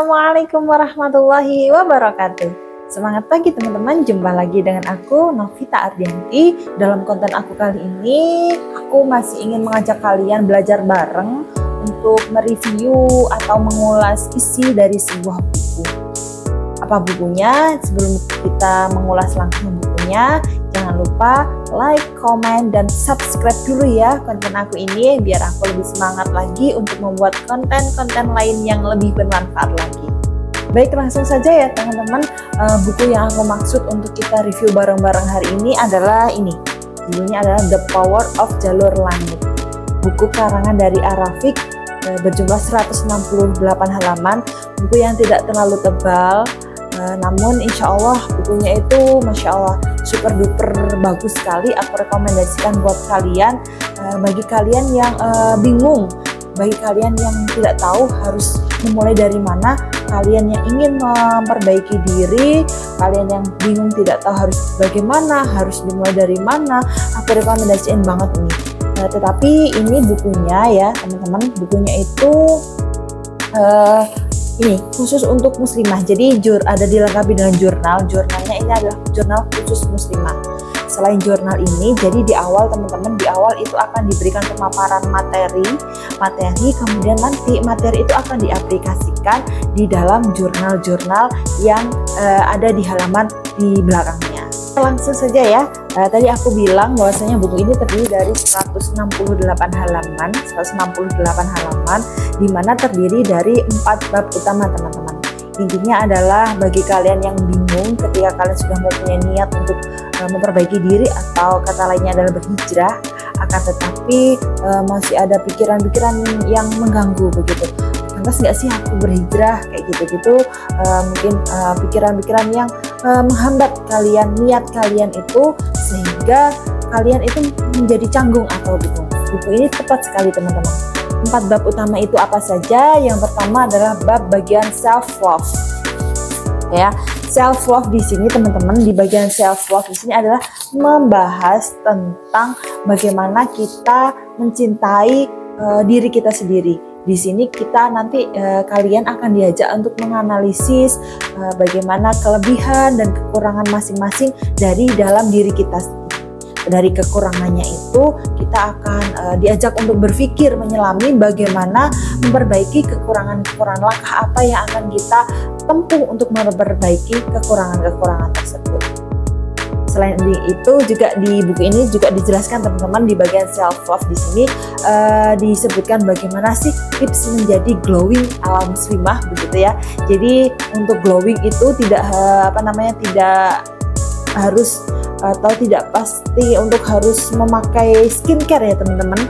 Assalamualaikum warahmatullahi wabarakatuh. Semangat pagi teman-teman, jumpa lagi dengan aku Novita Ardianti. Dalam konten aku kali ini, aku masih ingin mengajak kalian belajar bareng untuk mereview atau mengulas isi dari sebuah buku. Apa bukunya? Sebelum kita mengulas langsung bukunya, jangan lupa like, comment, dan subscribe dulu ya konten aku ini, biar aku lebih semangat lagi untuk membuat konten-konten lain yang lebih bermanfaat lagi. Baik, langsung saja ya teman-teman. Buku yang aku maksud untuk kita review bareng-bareng hari ini adalah ini. Judulnya adalah The Power of Jalur Langit. Buku karangan dari Arafiq, berjumlah 168 halaman. Buku yang tidak terlalu tebal, namun insya Allah bukunya itu Masya Allah super duper bagus sekali. Aku rekomendasikan buat kalian, bagi kalian yang bingung, bagi kalian yang tidak tahu harus memulai dari mana, kalian yang ingin memperbaiki diri, kalian yang bingung tidak tahu harus bagaimana, harus dimulai dari mana, aku rekomendasiin banget ini. Tetapi ini bukunya ya teman-teman, bukunya itu ini khusus untuk muslimah, jadi ada dilengkapi dengan jurnalnya ini adalah jurnal khusus muslimah. Selain jurnal ini, jadi di awal teman-teman, di awal itu akan diberikan pemaparan materi, kemudian nanti materi itu akan diaplikasikan di dalam jurnal-jurnal yang ada di halaman di belakangnya. Langsung saja ya, tadi aku bilang bahwasanya buku ini terdiri dari 168 halaman, di mana terdiri dari 4 bab utama teman-teman. Intinya adalah bagi kalian yang bingung ketika kalian sudah mempunyai niat untuk memperbaiki diri, atau kata lainnya adalah berhijrah, akan tetapi masih ada pikiran-pikiran yang mengganggu begitu. Pantas nggak sih aku berhijrah kayak gitu-gitu, mungkin pikiran-pikiran yang menghambat kalian, niat kalian itu, sehingga kalian itu menjadi canggung atau bingung. Buku ini tepat sekali teman-teman. 4 bab utama itu apa saja? Yang pertama adalah bab bagian self love. Ya, self love di sini teman-teman, di bagian self love di sini adalah membahas tentang bagaimana kita mencintai diri kita sendiri. Di sini kita nanti kalian akan diajak untuk menganalisis bagaimana kelebihan dan kekurangan masing-masing dari dalam diri kita sendiri. Dari kekurangannya itu kita akan diajak untuk berpikir, menyelami bagaimana memperbaiki kekurangan-kekurangan, langkah apa yang akan kita tempuh untuk memperbaiki kekurangan-kekurangan tersebut. Selain itu juga di buku ini juga dijelaskan teman-teman, di bagian self love di sini disebutkan bagaimana sih tips menjadi glowing ala muslimah begitu ya. Jadi untuk glowing itu tidak tidak harus atau tidak pasti untuk harus memakai skincare ya teman-teman.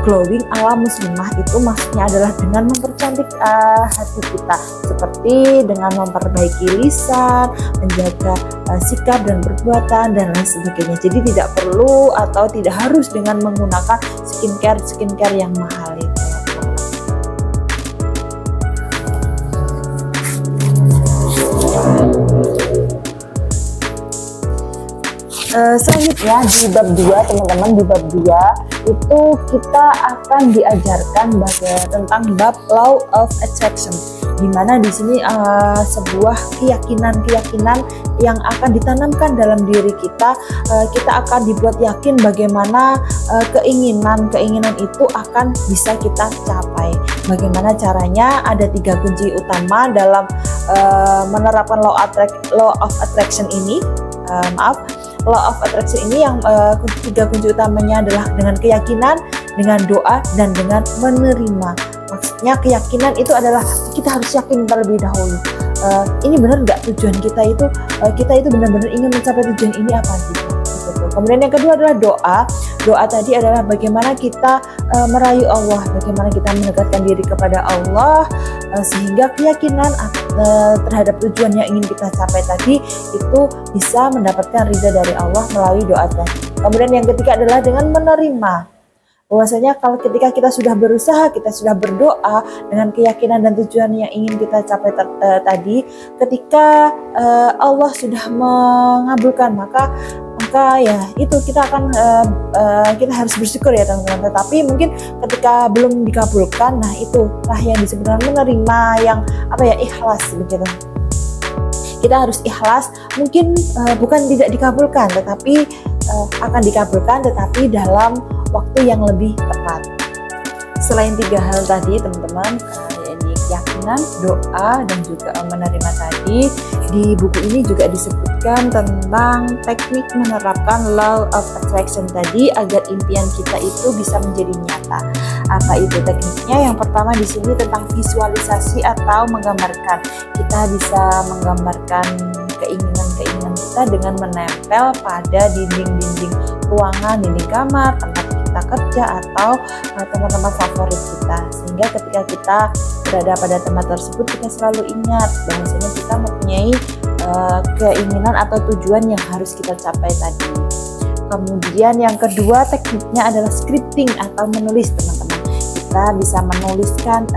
Glowing ala muslimah itu maksudnya adalah dengan mempercantik hati kita, seperti dengan memperbaiki lisan, menjaga sikap dan perbuatan dan lain sebagainya. Jadi tidak perlu atau tidak harus dengan menggunakan skincare yang mahal itu. Selanjutnya di bab 2 teman-teman, di bab 2 itu kita akan diajarkan tentang bab law of attraction, di mana di sini sebuah keyakinan yang akan ditanamkan dalam diri kita. Kita akan dibuat yakin bagaimana keinginan itu akan bisa kita capai. Bagaimana caranya? Ada 3 kunci utama dalam menerapkan law of attraction ini. Law of attraction ini yang 3 kunci utamanya adalah dengan keyakinan, dengan doa, dan dengan menerima. Maksudnya keyakinan itu adalah kita harus yakin terlebih dahulu. Ini benar nggak tujuan kita itu benar-benar ingin mencapai tujuan ini apa gitu. Kemudian yang kedua adalah doa. Doa tadi adalah bagaimana kita merayu Allah, bagaimana kita mendekatkan diri kepada Allah, sehingga keyakinan terhadap tujuan yang ingin kita capai tadi itu bisa mendapatkan ridha dari Allah melalui doa tadi. Kemudian yang ketiga adalah dengan menerima. Bahwasanya kalau ketika kita sudah berusaha, kita sudah berdoa dengan keyakinan dan tujuan yang ingin kita capai tadi, ketika Allah sudah mengabulkan, maka maka ya itu kita akan kita harus bersyukur ya teman-teman. Tetapi mungkin ketika belum dikabulkan, nah itulah yang disebut menerima yang ikhlas begitu. Kita harus ikhlas, mungkin bukan tidak dikabulkan, tetapi akan dikabulkan, tetapi dalam waktu yang lebih tepat. Selain 3 hal tadi teman-teman, yaitu keyakinan, doa, dan juga menerima tadi, di buku ini juga disebutkan tentang teknik menerapkan law of attraction tadi agar impian kita itu bisa menjadi nyata. Apa itu tekniknya? Yang pertama di sini tentang visualisasi atau menggambarkan. Kita bisa menggambarkan keinginan-keinginan kita dengan menempel pada dinding-dinding ruangan, dinding kamar, tempat kita kerja, atau tempat-tempat favorit kita, sehingga ketika kita berada pada tempat tersebut kita selalu ingat bahwasanya kita mempunyai keinginan atau tujuan yang harus kita capai tadi. Kemudian yang kedua tekniknya adalah scripting atau menulis teman-teman. Kita bisa menuliskan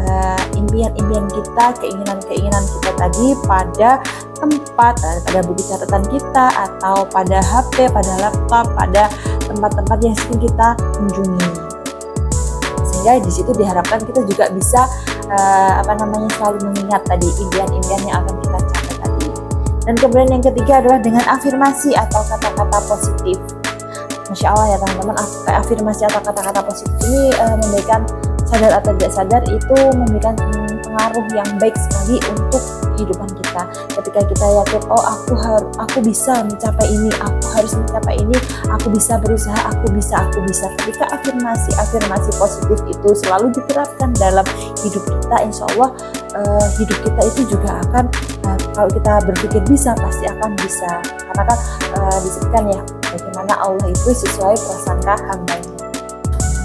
impian-impian kita, keinginan-keinginan kita tadi pada tempat, pada buku catatan kita, atau pada HP, pada laptop, pada tempat-tempat yang sering kita kunjungi. Sehingga di situ diharapkan kita juga bisa selalu mengingat tadi impian-impian yang akan kita capai tadi. Dan kemudian yang ketiga adalah dengan afirmasi atau kata-kata positif. Masya Allah ya teman-teman, afirmasi atau kata-kata positif ini memberikan, sadar atau tidak sadar, itu memberikan pengaruh yang baik sekali untuk kehidupan kita. Ketika kita yakin, oh aku bisa mencapai ini, aku harus mencapai ini, aku bisa berusaha, aku bisa. Ketika afirmasi positif itu selalu diterapkan dalam hidup kita, insya Allah hidup kita itu juga akan, kalau kita berpikir bisa, pasti akan bisa. Karena kan disebutkan ya, bagaimana Allah itu sesuai prasangka hambanya.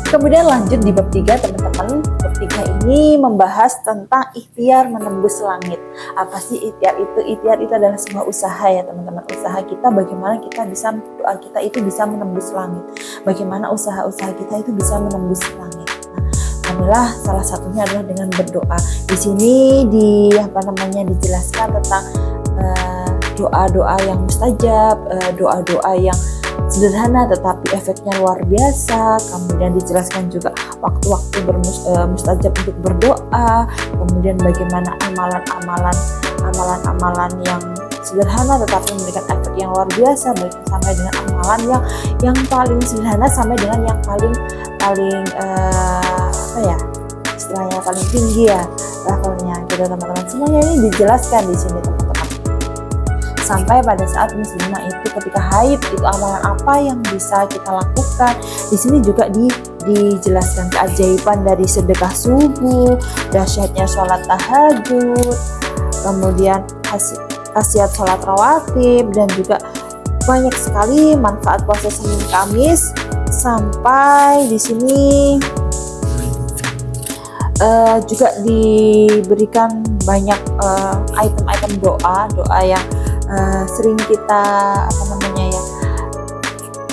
Kemudian lanjut di bab 3 teman-teman. Bab 3 ini membahas tentang ikhtiar menembus langit. Apa sih ikhtiar itu? Ikhtiar itu adalah sebuah usaha ya teman-teman. Usaha kita bagaimana kita bisa, doa kita itu bisa menembus langit. Bagaimana usaha-usaha kita itu bisa menembus langit. Adalah salah satunya adalah dengan berdoa. Di sini dijelaskan tentang doa-doa yang mustajab, doa-doa yang sederhana tetapi efeknya luar biasa. Kemudian dijelaskan juga waktu-waktu mustajab untuk berdoa. Kemudian bagaimana amalan-amalan yang sederhana tetapi memberikan efek yang luar biasa, baik sampai dengan amalan yang paling sederhana sampai dengan yang paling istilahnya paling tinggi ya levelnya gitu teman-teman. Semuanya ini dijelaskan di sini teman-teman. Sampai pada saat muslimah itu ketika haid, itu amalan apa yang bisa kita lakukan. Di sini juga dijelaskan keajaiban dari sedekah subuh, dahsyatnya sholat tahajud, kemudian khasiat sholat rawatib, dan juga banyak sekali manfaat puasa Senin Kamis. Sampai di sini juga diberikan banyak item-item doa yang sering kita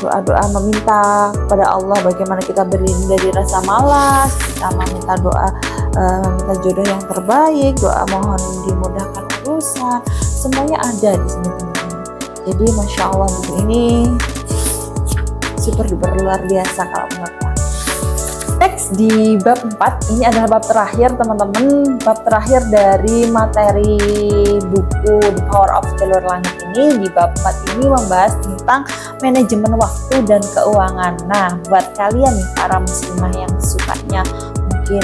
doa-doa meminta kepada Allah bagaimana kita berlindung dari rasa malas, kita meminta doa meminta jodoh yang terbaik, doa mohon dimudahkan urusan, semuanya ada di sini teman-teman. Jadi masya Allah buku ini super duper luar biasa kalau menurut aku. Next di bab 4 ini adalah bab terakhir teman-teman, bab terakhir dari materi buku The Power of Jalur Langit ini. Di bab 4 ini membahas tentang manajemen waktu dan keuangan. Nah, buat kalian nih para muslimah yang sukanya mungkin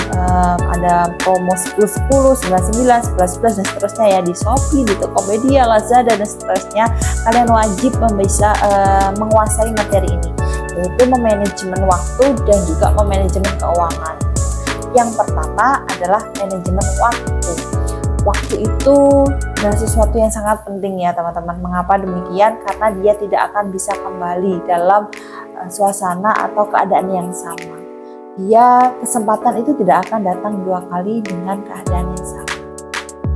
ada promo 10-10, 99, 11-11 dan seterusnya ya di Shopee, di Tokopedia, Lazada dan seterusnya, kalian wajib bisa menguasai materi ini, yaitu memanajemen waktu dan juga memanajemen keuangan. Yang pertama adalah manajemen waktu. Waktu itu adalah sesuatu yang sangat penting ya teman-teman. Mengapa demikian? Karena dia tidak akan bisa kembali dalam suasana atau keadaan yang sama. Kesempatan itu tidak akan datang 2 kali dengan keadaan yang sama.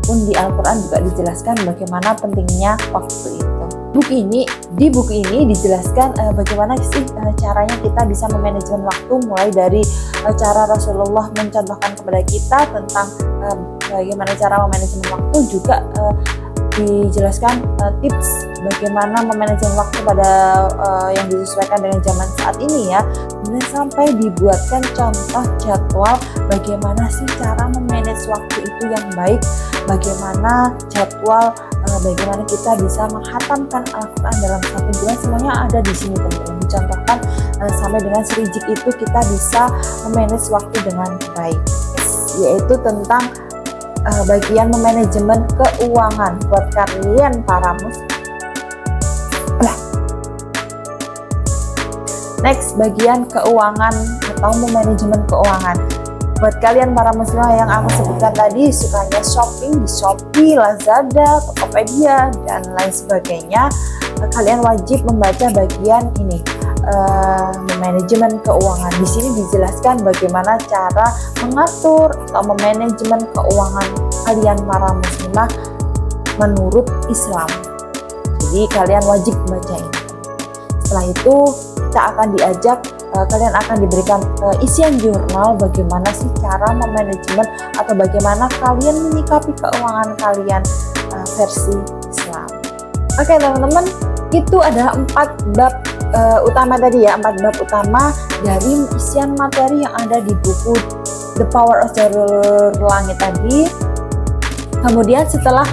Pun di Al-Quran juga dijelaskan bagaimana pentingnya waktu itu. Di buku ini dijelaskan bagaimana sih caranya kita bisa memanajemen waktu, mulai dari cara Rasulullah mencontohkan kepada kita tentang bagaimana cara memanajemen waktu, juga dijelaskan tips bagaimana memanage waktu pada yang disesuaikan dengan zaman saat ini ya. Kemudian sampai dibuatkan contoh jadwal bagaimana sih cara memanage waktu itu yang baik, bagaimana jadwal bagaimana kita bisa menghatamkan Al-Quran dalam 1 bulan, semuanya ada di sini teman-teman. Dicontohkan sampai dengan serijik itu kita bisa memanage waktu dengan baik, yaitu tentang bagian memanajemen keuangan buat kalian para muslim. Next, bagian keuangan atau memanajemen keuangan. Buat kalian para muslimah yang aku sebutkan tadi, sukanya shopping di Shopee, Lazada, Tokopedia, dan lain sebagainya, kalian wajib membaca bagian ini, manajemen keuangan. Di sini dijelaskan bagaimana cara mengatur atau memanajemen keuangan kalian para muslimah menurut Islam. Jadi kalian wajib membaca ini. Setelah itu kita akan diajak, kalian akan diberikan isian jurnal bagaimana sih cara memanajemen atau bagaimana kalian menyikapi keuangan kalian versi Islam. Oke teman-teman, itu adalah 4 bab utama tadi ya, 4 bab utama dari isian materi yang ada di buku The Power of Jalur Langit tadi. Kemudian setelah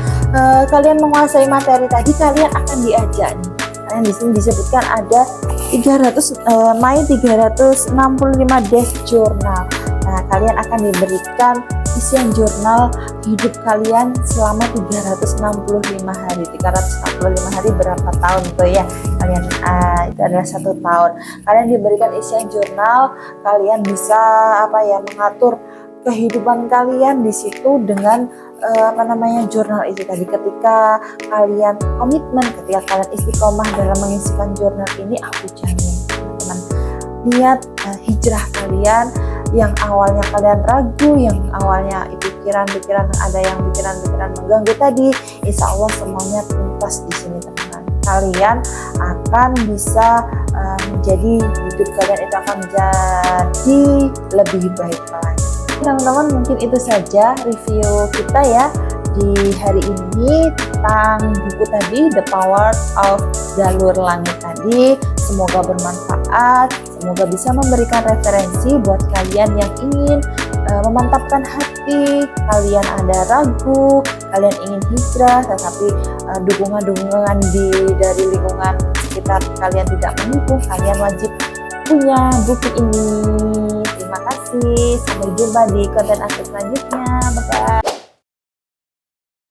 kalian menguasai materi tadi, kalian akan diajak nih. Kalian di sini disebutkan ada 365 dash journal. Nah, kalian akan diberikan isian jurnal hidup kalian selama 365 hari. 365 hari berapa tahun tuh ya? Kalian itu adalah 1 tahun. Kalian diberikan isian jurnal, kalian bisa mengatur kehidupan kalian di situ dengan jurnal itu tadi. Ketika kalian komitmen, ketika kalian istiqomah dalam mengisikan jurnal ini, aku jamin teman-teman, niat hijrah kalian yang awalnya kalian ragu, yang awalnya pikiran-pikiran mengganggu tadi, insya Allah semuanya tuntas di sini teman-teman. Kalian akan bisa menjadi, hidup kalian itu akan menjadi lebih baik lagi. Teman-teman, mungkin itu saja review kita ya di hari ini tentang buku tadi, The Power of Jalur Langit tadi. Semoga bermanfaat, semoga bisa memberikan referensi buat kalian yang ingin memantapkan hati, kalian ada ragu, kalian ingin hijrah tetapi dukungan-dukungan dari lingkungan sekitar kalian tidak mendukung, kalian wajib punya buku ini. Terima kasih, sampai jumpa di konten aku selanjutnya. Bye bye.